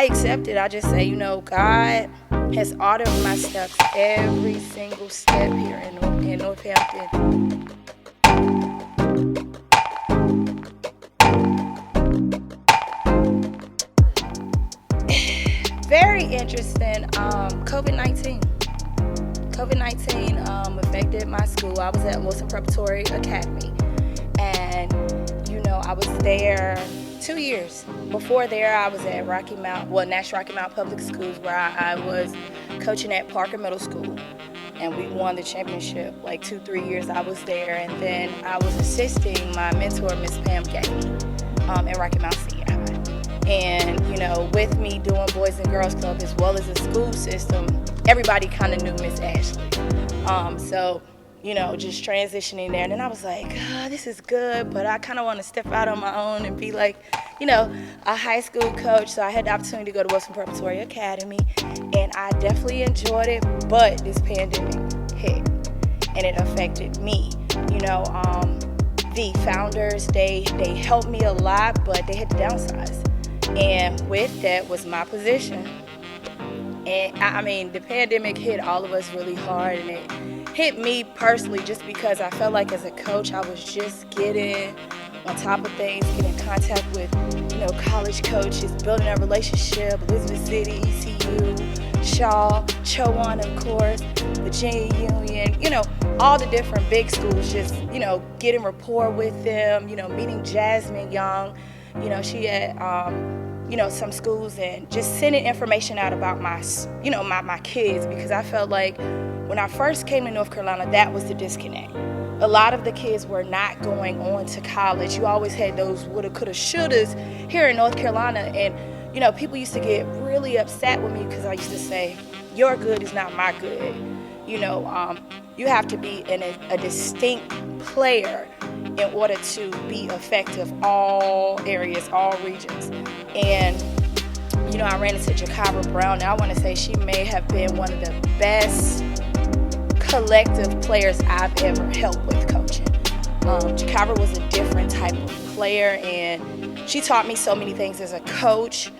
I accept it. I just say, God has ordered my steps every single step here in Northampton. Very interesting. COVID-19 affected my school. I was at Wilson Preparatory Academy, and I was there 2 years. Before there, I was at National Rocky Mount Public Schools, where I was coaching at Parker Middle School, and we won the championship like 2-3 years I was there. And then I was assisting my mentor, Miss Pam Gainey, at Rocky Mount Senior High. And with me doing Boys and Girls Club as well as the school system, everybody kind of knew Miss Ashley. So just transitioning there. And then I was like, this is good, but I kind of want to step out on my own and be like, a high school coach. So I had the opportunity to go to Wilson Preparatory Academy, and I definitely enjoyed it, but this pandemic hit, and it affected me. The founders, they helped me a lot, but they had to downsize. And with that was my position. And the pandemic hit all of us really hard, and it hit me personally just because I felt like as a coach I was just getting on top of things, getting in contact with college coaches, building a relationship, Elizabeth City, ECU, Shaw, Chowan, of course, Virginia Union, all the different big schools, just getting rapport with them, meeting Jasmine Young, she had some schools, and just sending information out about my kids, because I felt like when I first came to North Carolina, that was the disconnect. A lot of the kids were not going on to college. You always had those woulda, coulda, shouldas here in North Carolina, and people used to get really upset with me because I used to say, your good is not my good. You have to be a distinct player in order to be effective, all areas, all regions. And I ran into Jakara Brown, and I want to say she may have been one of the best collective players I've ever helped with coaching. Jakara was a different type of player, and she taught me so many things as a coach.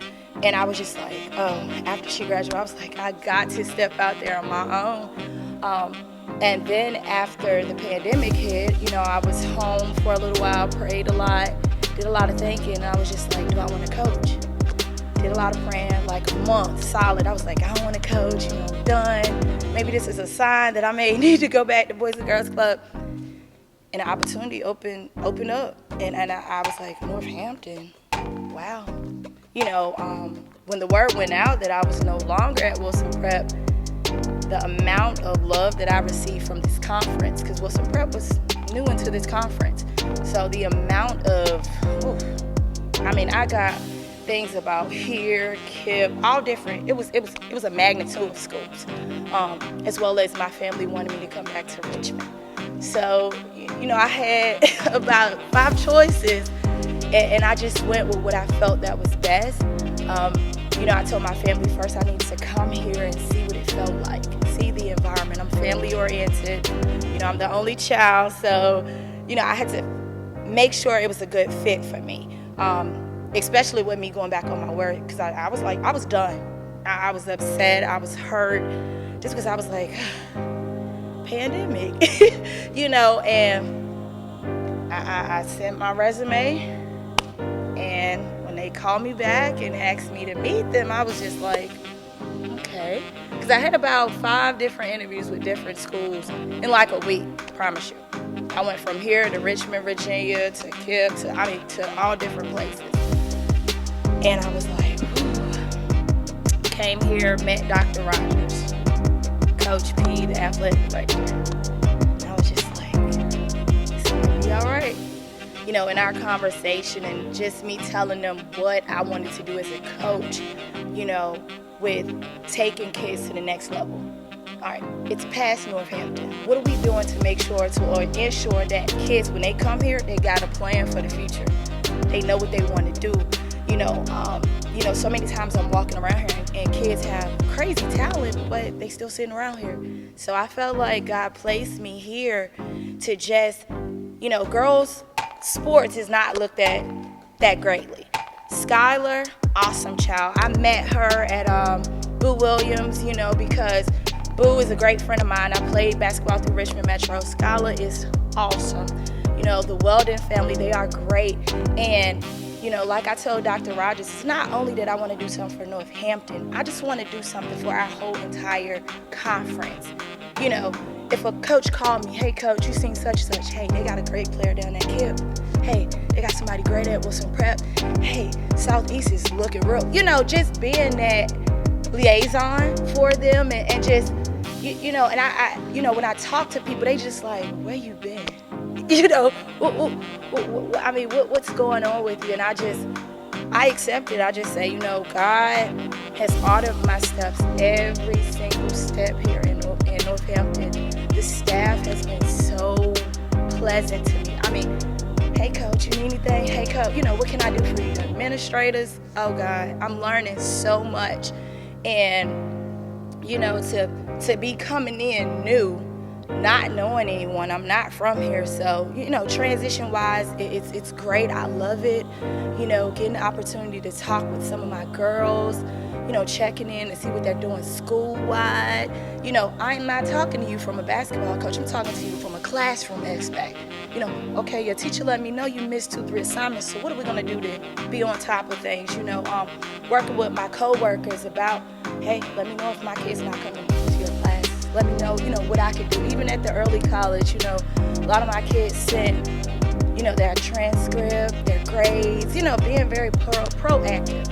And I was just like, after she graduated, I was like, I got to step out there on my own. And then after the pandemic hit, I was home for a little while, prayed a lot, did a lot of thinking, and I was just like, do I want to coach? Did a lot of praying, like a month solid. I was like, I don't want to coach, I'm done. Maybe this is a sign that I may need to go back to Boys and Girls Club. And the opportunity opened up, and I was like, Northampton, wow. When the word went out that I was no longer at Wilson Prep, the amount of love that I received from this conference, because Wilson Prep was new into this conference. So the amount of, I got things about here, KIPP, all different. It was a magnitude of schools, as well as my family wanted me to come back to Richmond. So, I had about 5 choices, and I just went with what I felt that was best. I told my family first I needed to come here and see what it felt like, see the environment. I'm family oriented. I'm the only child, so, I had to make sure it was a good fit for me. Especially with me going back on my word, because I was done. I was upset, I was hurt, just because I was like, pandemic, and I sent my resume, and when they called me back and asked me to meet them, I was just like, okay, because I had about 5 different interviews with different schools in like a week, I promise you. I went from here to Richmond, Virginia, to KIPP, to all different places. And I was like, ooh. Came here, met Dr. Rogers, Coach P, the athletic director. And I was just like, it's gonna be all right. In our conversation, and just me telling them what I wanted to do as a coach, with taking kids to the next level. All right, it's past Northampton. What are we doing to make sure to ensure that kids, when they come here, they got a plan for the future? They know what they want to do. So many times I'm walking around here and kids have crazy talent, but they still sitting around here. So I felt like God placed me here to just, girls' sports is not looked at that greatly. Skylar, awesome child. I met her at Boo Williams, you know, because Boo is a great friend of mine. I played basketball through Richmond Metro. Skylar is awesome. You know, the Weldon family, they are great. And, you know, like I told Dr. Rogers, it's not only that I want to do something for Northampton, I just want to do something for our whole entire conference. You know, if a coach called me, hey coach, you seen such and such, hey, they got a great player down at KIPP. Hey, they got somebody great at Wilson Prep. Hey, Southeast is looking real. You know, just being that liaison for them and just, you know, and I you know, when I talk to people, they just like, where you been? You know, I mean, what's going on with you? And I accept it. I just say, you know, God has ordered my steps every single step here in Northampton. The staff has been so pleasant to me. I mean, hey coach, you need anything? Hey coach, you know, what can I do for you? Administrators, oh God, I'm learning so much. And, you know, to be coming in new, not knowing anyone, I'm not from here, so, you know, transition-wise, it's great. I love it. You know, getting the opportunity to talk with some of my girls, you know, checking in to see what they're doing school-wide. You know, I'm not talking to you from a basketball coach. I'm talking to you from a classroom aspect. You know, okay, your teacher let me know you missed 2-3 assignments, so what are we going to do to be on top of things? You know, working with my co-workers about, hey, let me know if my kid's not coming to your class. Let me know, you know, what I can do. Even at the early college, you know, a lot of my kids sent, you know, their transcript, their grades, you know, being very proactive.